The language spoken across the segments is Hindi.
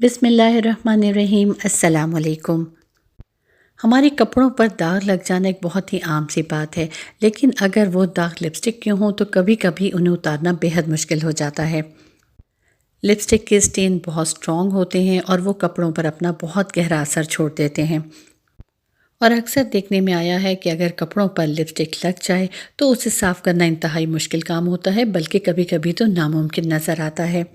बिस्मिल्लाहिर्रहमानिर्रहीम। अस्सलाम वालेकुम। हमारे कपड़ों पर दाग लग जाना एक बहुत ही आम सी बात है, लेकिन अगर वो दाग लिपस्टिक के हों तो कभी-कभी उन्हें उतारना बेहद मुश्किल हो जाता है। लिपस्टिक के स्टेन बहुत स्ट्रॉन्ग होते हैं और वो कपड़ों पर अपना बहुत गहरा असर छोड़ देते हैं। और अक्सर देखने में आया है कि अगर कपड़ों पर लिपस्टिक लग जाए तो उसे साफ़ करना इंतहाई मुश्किल काम होता है, बल्कि कभी-कभी तो नामुमकिन नज़र आता है।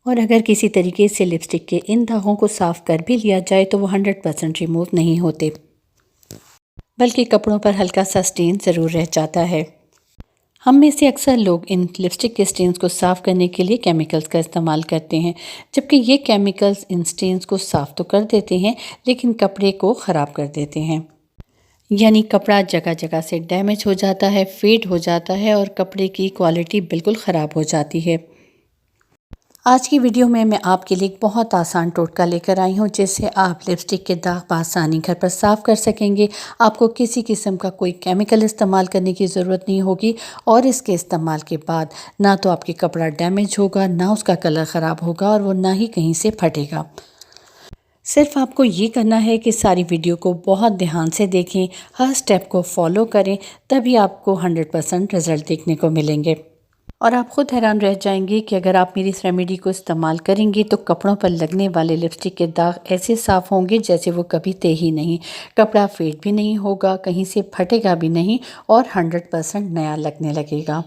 और अगर किसी तरीके से लिपस्टिक के इन दागों को साफ कर भी लिया जाए तो वो 100% रिमूव नहीं होते, बल्कि कपड़ों पर हल्का सा स्टेन ज़रूर रह जाता है। हम में से अक्सर लोग इन लिपस्टिक के स्टेन्स को साफ़ करने के लिए केमिकल्स का इस्तेमाल करते हैं, जबकि ये केमिकल्स इन स्टेन्स को साफ़ तो कर देते हैं लेकिन कपड़े को ख़राब कर देते हैं। यानी कपड़ा जगह जगह से डैमेज हो जाता है, फेड हो जाता है और कपड़े की क्वालिटी बिल्कुल ख़राब हो जाती है। आज की वीडियो में मैं आपके लिए एक बहुत आसान टोटका लेकर आई हूँ, जिससे आप लिपस्टिक के दाग बआसानी घर पर साफ़ कर सकेंगे। आपको किसी किस्म का कोई केमिकल इस्तेमाल करने की ज़रूरत नहीं होगी और इसके इस्तेमाल के बाद ना तो आपके कपड़ा डैमेज होगा, ना उसका कलर ख़राब होगा और वो ना ही कहीं से फटेगा। सिर्फ आपको ये करना है कि सारी वीडियो को बहुत ध्यान से देखें, हर स्टेप को फॉलो करें, तभी आपको 100% रिज़ल्ट देखने को मिलेंगे। और आप खुद हैरान रह जाएंगे कि अगर आप मेरी इस रेमेडी को इस्तेमाल करेंगे तो कपड़ों पर लगने वाले लिपस्टिक के दाग ऐसे साफ़ होंगे जैसे वो कभी थे ही नहीं। कपड़ा फेड भी नहीं होगा, कहीं से फटेगा भी नहीं और 100% नया लगने लगेगा।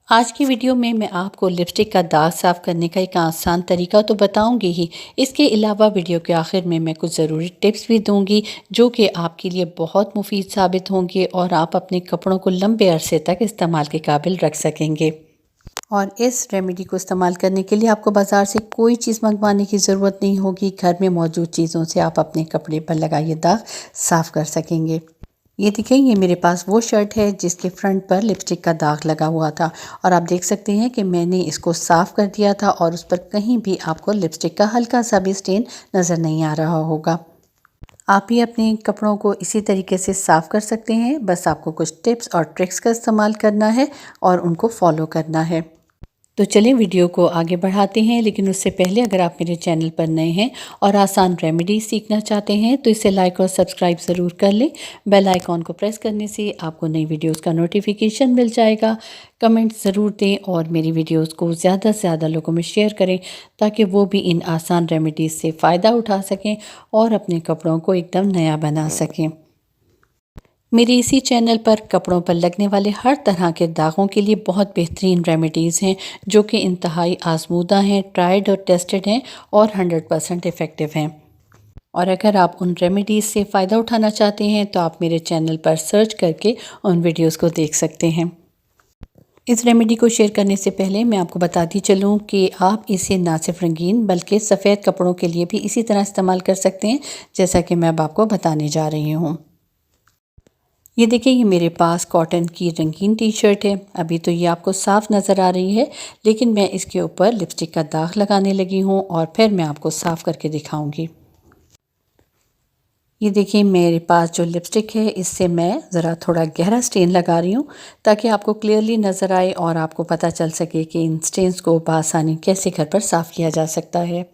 आज की वीडियो में मैं आपको लिपस्टिक का दाग साफ़ करने का एक आसान तरीका तो बताऊंगी ही, इसके अलावा वीडियो के आखिर में मैं कुछ ज़रूरी टिप्स भी दूंगी जो कि आपके लिए बहुत मुफीद साबित होंगे और आप अपने कपड़ों को लंबे अरसे तक इस्तेमाल के काबिल रख सकेंगे। और इस रेमेडी को इस्तेमाल करने के लिए आपको बाज़ार से कोई चीज़ मंगवाने की ज़रूरत नहीं होगी। घर में मौजूद चीज़ों से आप अपने कपड़े पर लगाए दाग साफ़ कर सकेंगे। ये देखिए, ये मेरे पास वो शर्ट है जिसके फ्रंट पर लिपस्टिक का दाग लगा हुआ था और आप देख सकते हैं कि मैंने इसको साफ़ कर दिया था और उस पर कहीं भी आपको लिपस्टिक का हल्का सा भी स्टेन नज़र नहीं आ रहा होगा। आप भी अपने कपड़ों को इसी तरीके से साफ़ कर सकते हैं। बस आपको कुछ टिप्स और ट्रिक्स का इस्तेमाल करना है और उनको फॉलो करना है। तो चलिए वीडियो को आगे बढ़ाते हैं, लेकिन उससे पहले अगर आप मेरे चैनल पर नए हैं और आसान रेमेडी सीखना चाहते हैं तो इसे लाइक और सब्सक्राइब ज़रूर कर लें। बेल आइकॉन को प्रेस करने से आपको नई वीडियोस का नोटिफिकेशन मिल जाएगा। कमेंट ज़रूर दें और मेरी वीडियोस को ज़्यादा से ज़्यादा लोगों में शेयर करें ताकि वो भी इन आसान रेमेडीज़ से फ़ायदा उठा सकें और अपने कपड़ों को एकदम नया बना सकें। मेरे इसी चैनल पर कपड़ों पर लगने वाले हर तरह के दागों के लिए बहुत बेहतरीन रेमेडीज़ हैं जो कि इंतहाई आजमूदा हैं, ट्राइड और टेस्टेड हैं और 100% इफ़ेक्टिव हैं। और अगर आप उन रेमेडीज़ से फ़ायदा उठाना चाहते हैं तो आप मेरे चैनल पर सर्च करके उन वीडियोज़ को देख सकते हैं। इस रेमेडी को शेयर करने से पहले मैं आपको बताती चलूँ कि आप इसे ना सिर्फ रंगीन बल्कि सफ़ेद कपड़ों के लिए भी इसी तरह इस्तेमाल कर सकते हैं, जैसा कि मैं अब आपको बताने जा रही हूँ। ये देखिए, ये मेरे पास कॉटन की रंगीन टी शर्ट है। अभी तो ये आपको साफ़ नज़र आ रही है, लेकिन मैं इसके ऊपर लिपस्टिक का दाग लगाने लगी हूँ और फिर मैं आपको साफ़ करके दिखाऊंगी। ये देखिए, मेरे पास जो लिपस्टिक है इससे मैं ज़रा थोड़ा गहरा स्टेन लगा रही हूँ ताकि आपको क्लियरली नज़र आए और आपको पता चल सके कि इन स्टेन्स को बआसानी कैसे घर पर साफ़ किया जा सकता है।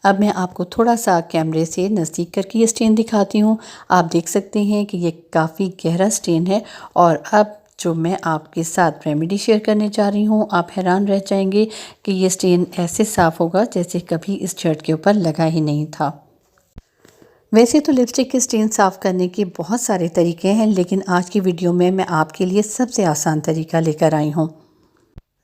अब मैं आपको थोड़ा सा कैमरे से नज़दीक करके ये स्टेन दिखाती हूँ। आप देख सकते हैं कि ये काफ़ी गहरा स्टेन है और अब जो मैं आपके साथ रेमेडी शेयर करने जा रही हूँ, आप हैरान रह जाएंगे कि ये स्टेन ऐसे साफ़ होगा जैसे कभी इस शर्ट के ऊपर लगा ही नहीं था। वैसे तो लिपस्टिक के स्टेन साफ़ करने के बहुत सारे तरीके हैं, लेकिन आज की वीडियो में मैं आपके लिए सबसे आसान तरीका लेकर आई हूँ।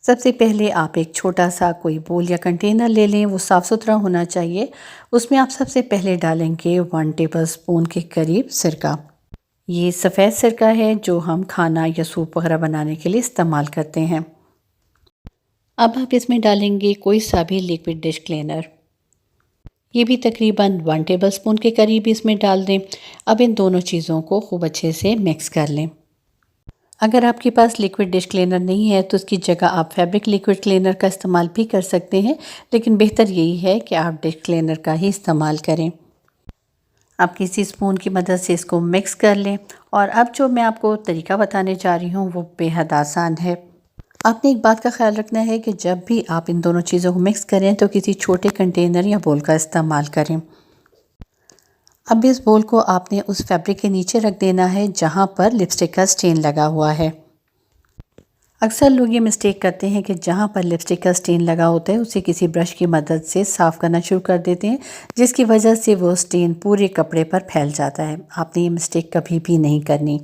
सबसे पहले आप एक छोटा सा कोई बोल या कंटेनर ले लें, वो साफ़ सुथरा होना चाहिए। उसमें आप सबसे पहले डालेंगे 1 टेबल स्पून के करीब सिरका। ये सफ़ेद सिरका है जो हम खाना या सूप वगैरह बनाने के लिए इस्तेमाल करते हैं। अब आप इसमें डालेंगे कोई सा भी लिक्विड डिश क्लीनर। ये भी तकरीबन 1 टेबल स्पून के करीब इसमें डाल दें। अब इन दोनों चीज़ों को खूब अच्छे से मिक्स कर लें। अगर आपके पास लिक्विड डिश क्लीनर नहीं है तो उसकी जगह आप फैब्रिक लिक्विड क्लीनर का इस्तेमाल भी कर सकते हैं, लेकिन बेहतर यही है कि आप डिश क्लीनर का ही इस्तेमाल करें। आप किसी स्पून की मदद से इसको मिक्स कर लें और अब जो मैं आपको तरीका बताने जा रही हूँ वो बेहद आसान है। आपने एक बात का ख्याल रखना है कि जब भी आप इन दोनों चीज़ों को मिक्स करें तो किसी छोटे कंटेनर या बोल का इस्तेमाल करें। अब इस बोल को आपने उस फैब्रिक के नीचे रख देना है जहाँ पर लिपस्टिक का स्टेन लगा हुआ है। अक्सर लोग ये मिस्टेक करते हैं कि जहाँ पर लिपस्टिक का स्टेन लगा होता है उसे किसी ब्रश की मदद से साफ़ करना शुरू कर देते हैं, जिसकी वजह से वो स्टेन पूरे कपड़े पर फैल जाता है। आपने ये मिस्टेक कभी भी नहीं करनी।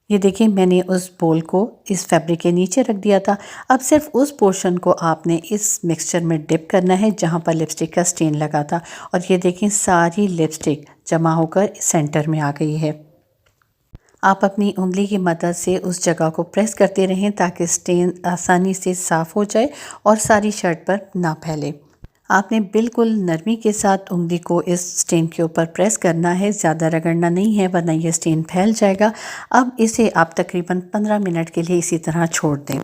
ये देखिए, मैंने उस बोल को इस फैब्रिक के नीचे रख दिया था। अब सिर्फ उस पोर्शन को आपने इस मिक्सचर में डिप करना है जहाँ पर लिपस्टिक का स्टेन लगा था, और ये देखें सारी लिपस्टिक जमा होकर सेंटर में आ गई है। आप अपनी उंगली की मदद से उस जगह को प्रेस करते रहें ताकि स्टेन आसानी से साफ़ हो जाए और सारी शर्ट पर ना फैले। आपने बिल्कुल नरमी के साथ उंगली को इस स्टेन के ऊपर प्रेस करना है, ज़्यादा रगड़ना नहीं है वरना ये स्टेन फैल जाएगा। अब इसे आप तकरीबन 15 मिनट के लिए इसी तरह छोड़ दें।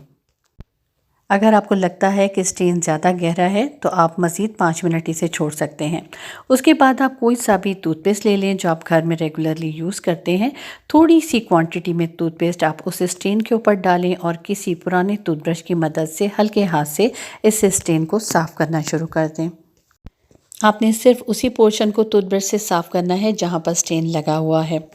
अगर आपको लगता है कि स्टेन ज़्यादा गहरा है तो आप मज़ीद 5 मिनट इसे छोड़ सकते हैं। उसके बाद आप कोई सा भी टूथपेस्ट ले लें जो आप घर में रेगुलरली यूज़ करते हैं। थोड़ी सी क्वांटिटी में टूथपेस्ट आप उस स्टेन के ऊपर डालें और किसी पुराने टूथब्रश की मदद से हल्के हाथ से इस स्टेन को साफ़ करना शुरू कर दें। आपने सिर्फ उसी पोर्शन को टूथब्रश से साफ़ करना है जहाँ पर स्टेन लगा हुआ है।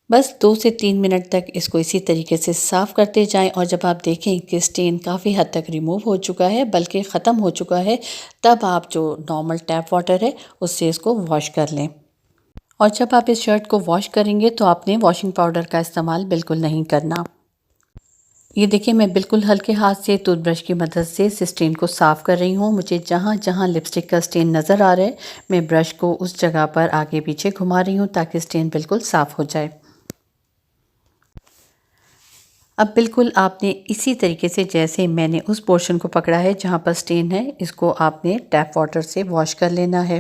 बस 2 से 3 मिनट तक इसको इसी तरीके से साफ़ करते जाएं, और जब आप देखें कि स्टेन काफ़ी हद तक रिमूव हो चुका है बल्कि ख़त्म हो चुका है, तब आप जो नॉर्मल टैप वाटर है उससे इसको वॉश कर लें। और जब आप इस शर्ट को वॉश करेंगे तो आपने वॉशिंग पाउडर का इस्तेमाल बिल्कुल नहीं करना। ये देखिए, मैं बिल्कुल हल्के हाथ से टूथब्रश की मदद से इस स्टेन को साफ़ कर रही हूँ। मुझे जहाँ जहाँ लिपस्टिक का स्टेन नज़र आ रहा है मैं ब्रश को उस जगह पर आगे पीछे घुमा रही हूँ ताकि स्टेन बिल्कुल साफ़ हो जाए। अब बिल्कुल आपने इसी तरीके से जैसे मैंने उस पोर्शन को पकड़ा है जहाँ पर स्टेन है, इसको आपने टैप वाटर से वॉश कर लेना है।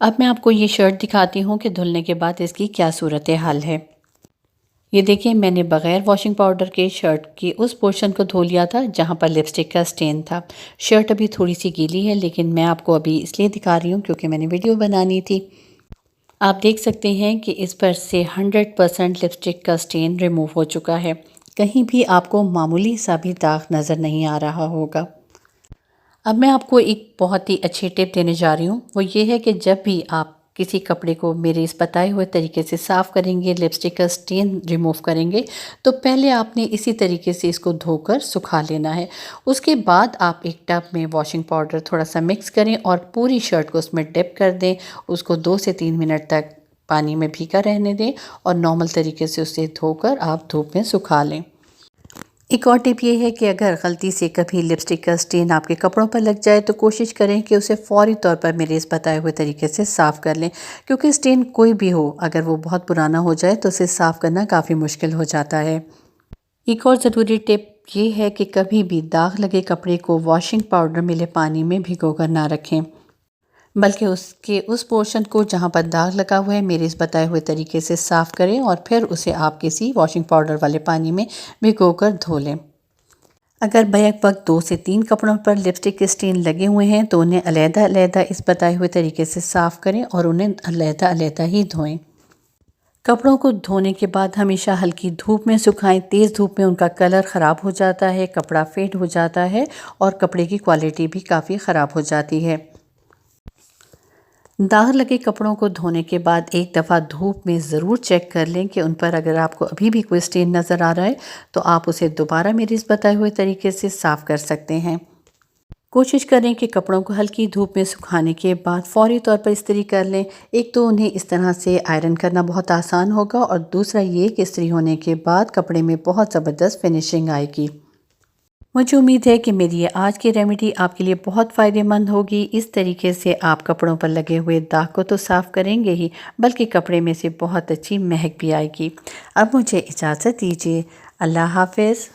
अब मैं आपको ये शर्ट दिखाती हूँ कि धुलने के बाद इसकी क्या सूरत हाल है। ये देखिए, मैंने बग़ैर वॉशिंग पाउडर के शर्ट की उस पोर्शन को धो लिया था जहाँ पर लिपस्टिक का स्टेन था। शर्ट अभी थोड़ी सी गीली है लेकिन मैं आपको अभी इसलिए दिखा रही हूँ क्योंकि मैंने वीडियो बनानी थी। आप देख सकते हैं कि इस पर से 100% लिपस्टिक का स्टेन रिमूव हो चुका है। कहीं भी आपको मामूली सा भी दाग नज़र नहीं आ रहा होगा। अब मैं आपको एक बहुत ही अच्छी टिप देने जा रही हूँ। वो ये है कि जब भी आप किसी कपड़े को मेरे इस बताए हुए तरीके से साफ़ करेंगे, लिपस्टिक का स्टेन रिमूव करेंगे, तो पहले आपने इसी तरीके से इसको धोकर सुखा लेना है। उसके बाद आप एक टब में वॉशिंग पाउडर थोड़ा सा मिक्स करें और पूरी शर्ट को उसमें डिप कर दें। उसको 2 से 3 मिनट तक पानी में भीगा रहने दें और नॉर्मल तरीके से उसे धोकर आप धूप में सुखा लें। एक और टिप ये है कि अगर गलती से कभी लिपस्टिक का स्टेन आपके कपड़ों पर लग जाए तो कोशिश करें कि उसे फ़ौरी तौर पर मेरे इस बताए हुए तरीके से साफ़ कर लें, क्योंकि स्टेन कोई भी हो, अगर वो बहुत पुराना हो जाए तो उसे साफ़ करना काफ़ी मुश्किल हो जाता है। एक और ज़रूरी टिप ये है कि कभी भी दाग लगे कपड़े को वॉशिंग पाउडर मिले पानी में भिगोकर ना रखें, बल्कि उसके उस पोर्शन को जहाँ पर दाग लगा हुआ है मेरे इस बताए हुए तरीके से साफ़ करें और फिर उसे आप किसी वॉशिंग पाउडर वाले पानी में भिगोकर धो लें। अगर बैक वक्त 2 से 3 कपड़ों पर लिपस्टिक के स्टेन लगे हुए हैं तो उन्हें अलग-अलग इस बताए हुए तरीके से साफ़ करें और उन्हें अलग-अलग ही धोएं। कपड़ों को धोने के बाद हमेशा हल्की धूप में सुखाएं। तेज़ धूप में उनका कलर ख़राब हो जाता है, कपड़ा फेड हो जाता है और कपड़े की क्वालिटी भी काफ़ी ख़राब हो जाती है। दाग लगे कपड़ों को धोने के बाद एक दफ़ा धूप में ज़रूर चेक कर लें कि उन पर अगर आपको अभी भी कोई स्टेन नज़र आ रहा है तो आप उसे दोबारा मेरे इस बताए हुए तरीके से साफ़ कर सकते हैं। कोशिश करें कि कपड़ों को हल्की धूप में सुखाने के बाद फ़ौरी तौर पर इस्त्री कर लें। एक तो उन्हें इस तरह से आयरन करना बहुत आसान होगा और दूसरा ये कि इस्त्री होने के बाद कपड़े में बहुत ज़बरदस्त फिनिशिंग आएगी। मुझे उम्मीद है कि मेरी ये आज की रेमेडी आपके लिए बहुत फ़ायदेमंद होगी। इस तरीके से आप कपड़ों पर लगे हुए दाग को तो साफ़ करेंगे ही, बल्कि कपड़े में से बहुत अच्छी महक भी आएगी। अब मुझे इजाज़त दीजिए। अल्लाह हाफ़िज़।